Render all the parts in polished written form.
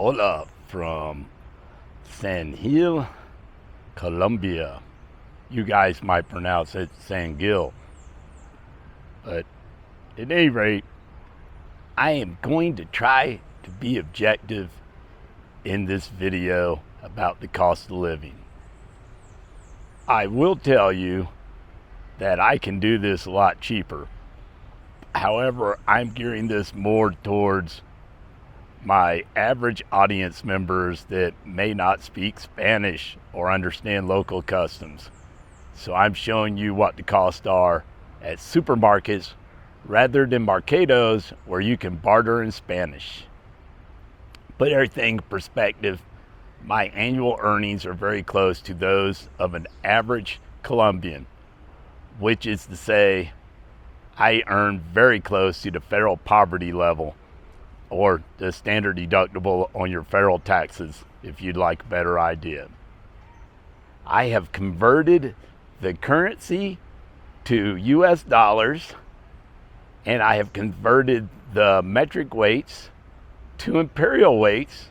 Hola from San Gil, Colombia. You guys might pronounce it San Gil. But at any rate, I am going to try to be objective in this video about the cost of living. I will tell you that I can do this a lot cheaper. However, I'm gearing this more towards my average audience members that may not speak Spanish or understand local customs. So I'm showing you what the costs are at supermarkets rather than mercados where you can barter in Spanish. Put everything in perspective, my annual earnings are very close to those of an average Colombian, which is to say I earn very close to the federal poverty level or the standard deductible on your federal taxes, if you'd like a better idea. I have converted the currency to US dollars, and I have converted the metric weights to imperial weights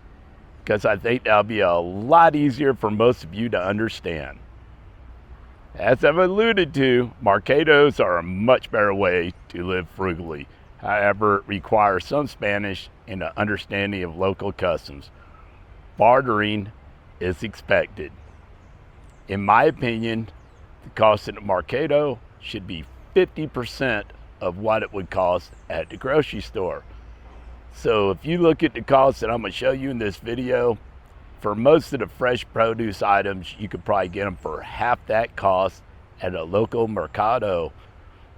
because I think that'll be a lot easier for most of you to understand. As I've alluded to, mercados are a much better way to live frugally. However, it requires some Spanish and an understanding of local customs. Bartering is expected. In my opinion, the cost at a mercado should be 50% of what it would cost at the grocery store. So if you look at the costs that I'm going to show you in this video, for most of the fresh produce items, you could probably get them for half that cost at a local mercado,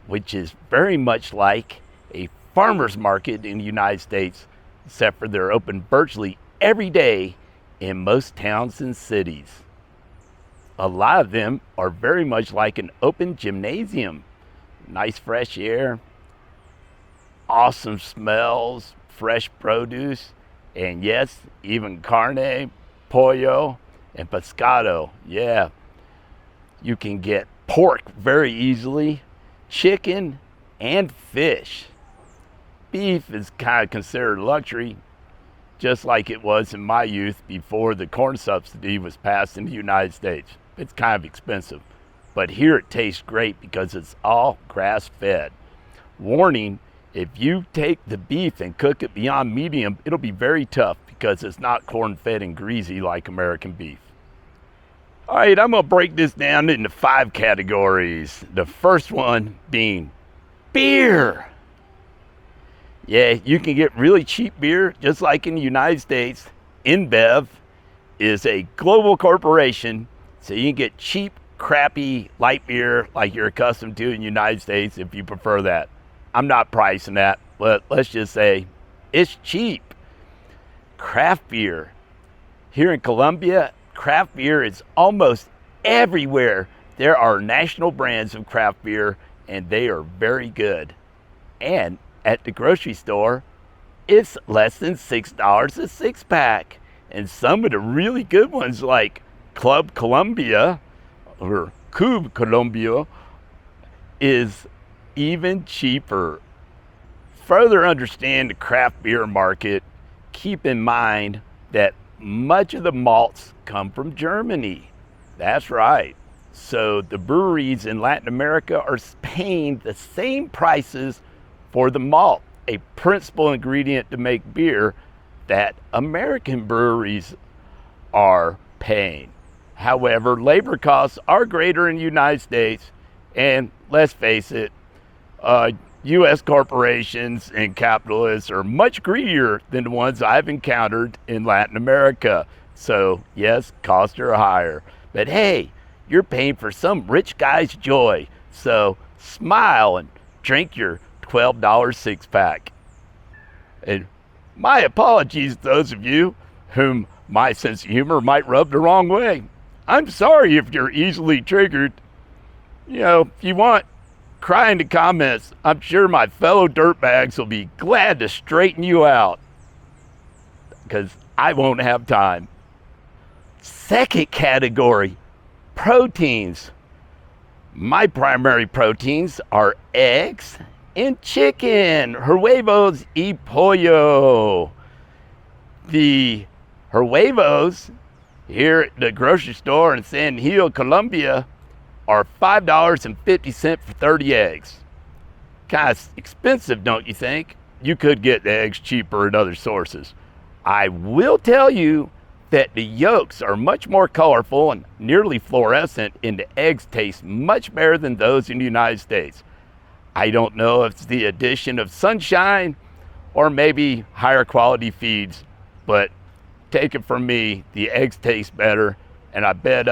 which is very much like a farmer's market in the United States, except for they're open virtually every day in most towns and cities. A lot of them are very much like an open gymnasium. Nice fresh air, awesome smells, fresh produce, and yes, even carne, pollo, and pescado. Yeah, you can get pork very easily, chicken, and fish. Beef is kind of considered luxury, just like it was in my youth before the corn subsidy was passed in the United States. It's kind of expensive, but here it tastes great because it's all grass-fed. Warning, if you take the beef and cook it beyond medium, it'll be very tough because it's not corn-fed and greasy like American beef. All right, I'm gonna break this down into 5 categories. The first one being beer. Yeah, you can get really cheap beer, just like in the United States. InBev is a global corporation, so you can get cheap, crappy, light beer like you're accustomed to in the United States if you prefer that. I'm not pricing that, but let's just say it's cheap. Craft beer. Here in Colombia, craft beer is almost everywhere. There are national brands of craft beer, and they are very good. And at the grocery store, it's less than $6 a 6-pack. And some of the really good ones like Club Colombia or Colombia is even cheaper. Further understand the craft beer market, keep in mind that much of the malts come from Germany. That's right. So the breweries in Latin America are paying the same prices for the malt, a principal ingredient to make beer, that American breweries are paying. However, labor costs are greater in the United States, and let's face it, U.S. corporations and capitalists are much greedier than the ones I've encountered in Latin America. So yes, costs are higher, but hey, you're paying for some rich guy's joy. So smile and drink your $12 6-pack. And my apologies to those of you whom my sense of humor might rub the wrong way. I'm sorry if you're easily triggered. You know, if you want, cry in the comments. I'm sure my fellow dirtbags will be glad to straighten you out, because I won't have time. Second category, proteins. My primary proteins are eggs and chicken, huevos y pollo. The Her huevos here at the grocery store in San Gil, Colombia, are $5.50 for 30 eggs. Kind of expensive, don't you think? You could get the eggs cheaper at other sources. I will tell you that the yolks are much more colorful and nearly fluorescent, and the eggs taste much better than those in the United States. I don't know if it's the addition of sunshine or maybe higher quality feeds, but take it from me, the eggs taste better, and I bet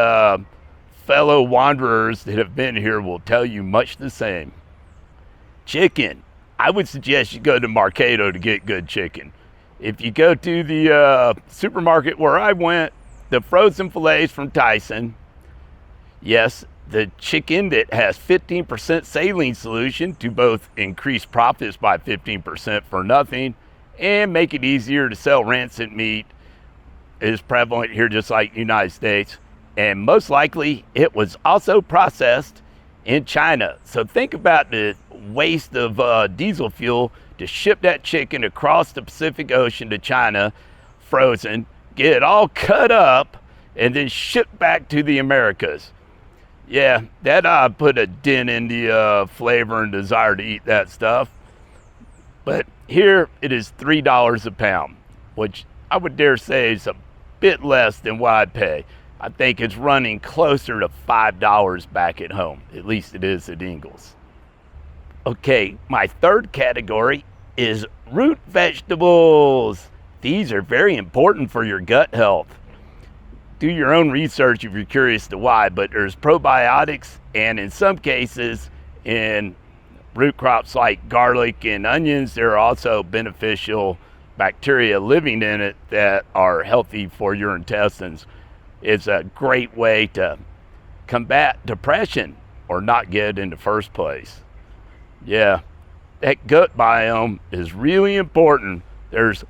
fellow wanderers that have been here will tell you much the same. Chicken. I would suggest you go to Mercado to get good chicken. If you go to the supermarket where I went, the frozen fillets from Tyson, yes, the chicken that has 15% saline solution to both increase profits by 15% for nothing and make it easier to sell rancid meat is prevalent here just like the United States. And most likely it was also processed in China. So think about the waste of diesel fuel to ship that chicken across the Pacific Ocean to China, frozen, get it all cut up, and then shipped back to the Americas. Yeah, that put a dent in the flavor and desire to eat that stuff. But here it is $3 a pound, which I would dare say is a bit less than what I'd pay. I think it's running closer to $5 back at home. At least it is at Ingles. Okay, my third category is root vegetables. These are very important for your gut health. Do your own research if you're curious to why, but there's probiotics, and in some cases, in root crops like garlic and onions, there are also beneficial bacteria living in it that are healthy for your intestines. It's a great way to combat depression or not get it in the first place. Yeah, that gut biome is really important. There's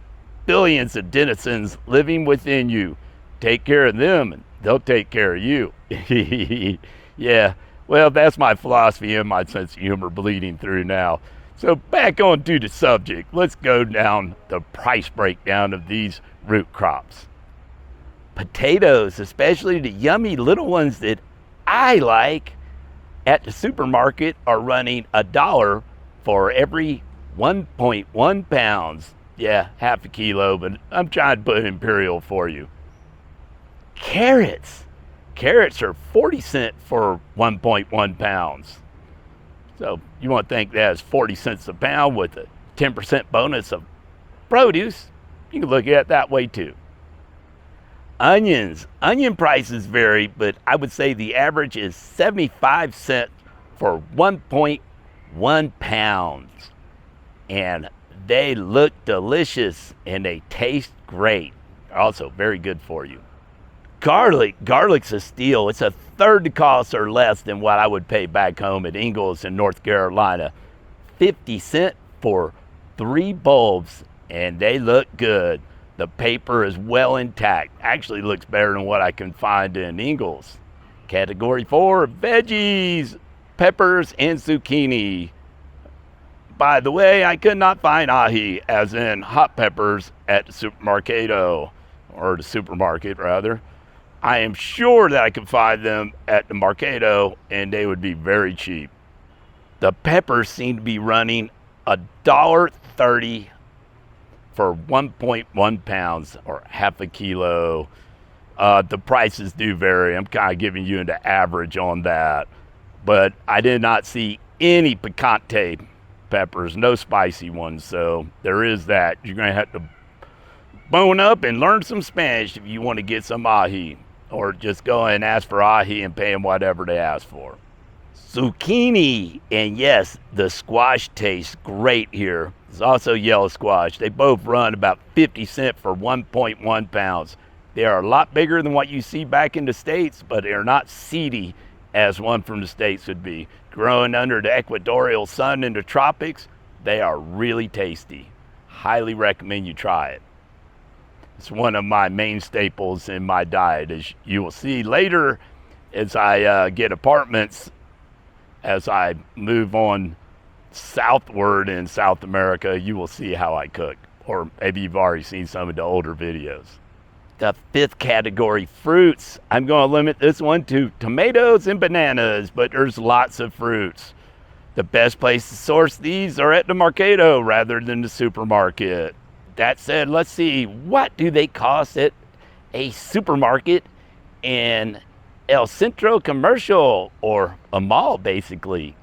billions of denizens living within you. Take care of them and they'll take care of you. Yeah, well, that's my philosophy and my sense of humor bleeding through now. So back on to the subject. Let's go down the price breakdown of these root crops. Potatoes, especially the yummy little ones that I like, at the supermarket are running $1 for every 1.1 pounds. Yeah, half a kilo, but I'm trying to put imperial for you. Carrots. Carrots are 40 cents for 1.1 pounds. So you want to think that's 40 cents a pound with a 10% bonus of produce. You can look at it that way too. Onions. Onion prices vary, but I would say the average is 75 cents for 1.1 pounds. And they look delicious and they taste great. They're also very good for you. Garlic. Garlic's a steal. It's a third the cost or less than what I would pay back home at Ingles in North Carolina. 50 cents for 3 bulbs, and they look good. The paper is well intact. Actually looks better than what I can find in Ingles. Category 4, veggies, peppers, and zucchini. By the way, I could not find ají, as in hot peppers, at the supermercado, or the supermarket rather. I am sure that I could find them at the Mercado, and they would be very cheap. The peppers seem to be running $1.30 for 1.1 pounds or half a kilo. The prices do vary. I'm kind of giving you the average on that. But I did not see any picante peppers, no spicy ones. So there is that. You're going to have to bone up and learn some Spanish if you want to get some ají. Or just go and ask for ají and pay them whatever they ask for. Zucchini, and yes, the squash tastes great here. There's also yellow squash. They both run about 50 cents for 1.1 pounds. They are a lot bigger than what you see back in the States, but they are not seedy as one from the States would be. Growing under the equatorial sun in the tropics, they are really tasty. Highly recommend you try it. It's one of my main staples in my diet, as you will see later as I get apartments, as I move on southward in South America. You will see how I cook, or maybe you've already seen some of the older videos. The fifth category, fruits. I'm going to limit this one to tomatoes and bananas, but there's lots of fruits. The best place to source these are at the Mercado rather than the supermarket. That said, let's see, what do they cost at a supermarket in El Centro Commercial, or a mall basically?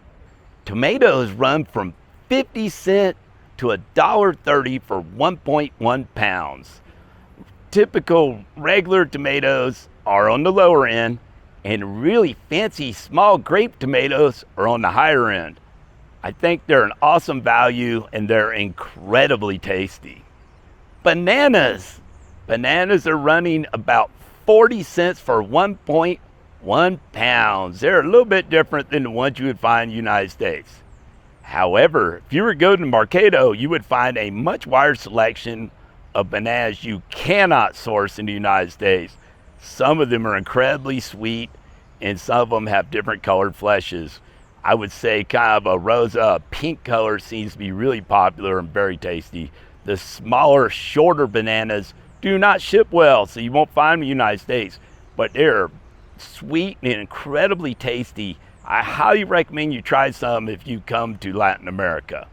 Tomatoes run from 50 cents to $1.30 for 1.1 pounds. Typical regular tomatoes are on the lower end, and really fancy small grape tomatoes are on the higher end. I think they're an awesome value and they're incredibly tasty. Bananas. Bananas are running about 40 cents for 1.1 pounds. They're a little bit different than the ones you would find in the United States. However, if you were to go to the Mercado, you would find a much wider selection of bananas you cannot source in the United States. Some of them are incredibly sweet, and some of them have different colored fleshes. I would say kind of a rosa pink color seems to be really popular and very tasty. The smaller, shorter bananas do not ship well, so you won't find them in the United States, but they're sweet and incredibly tasty. I highly recommend you try some if you come to Latin America.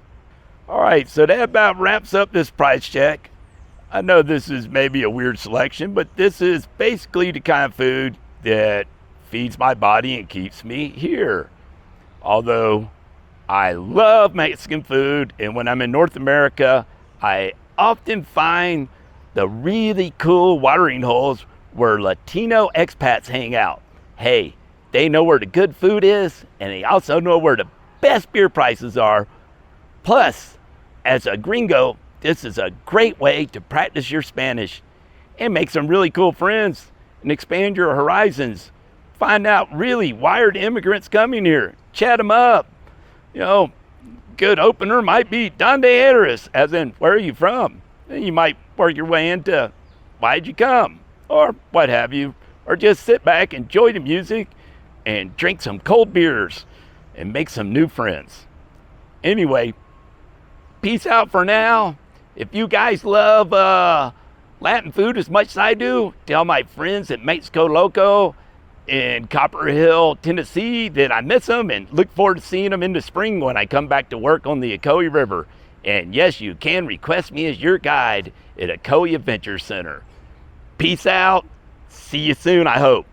All right, so that about wraps up this price check. I know this is maybe a weird selection, but this is basically the kind of food that feeds my body and keeps me here. Although I love Mexican food, and when I'm in North America, I often find the really cool watering holes where Latino expats hang out. Hey, they know where the good food is, and they also know where the best beer prices are. Plus, as a gringo, this is a great way to practice your Spanish and make some really cool friends and expand your horizons. Find out really why are the immigrants coming here. Chat them up. You know, good opener might be "Donde eres?" as in, where are you from? And you might work your way into why'd you come? Or what have you. Or just sit back, enjoy the music, and drink some cold beers and make some new friends. Anyway, peace out for now. If you guys love Latin food as much as I do, tell my friends at Mexico Loco in Copper Hill, Tennessee that I miss them and look forward to seeing them in the spring when I come back to work on the Ocoee River. And yes, you can request me as your guide at Ocoee Adventure Center. Peace out. See you soon, I hope.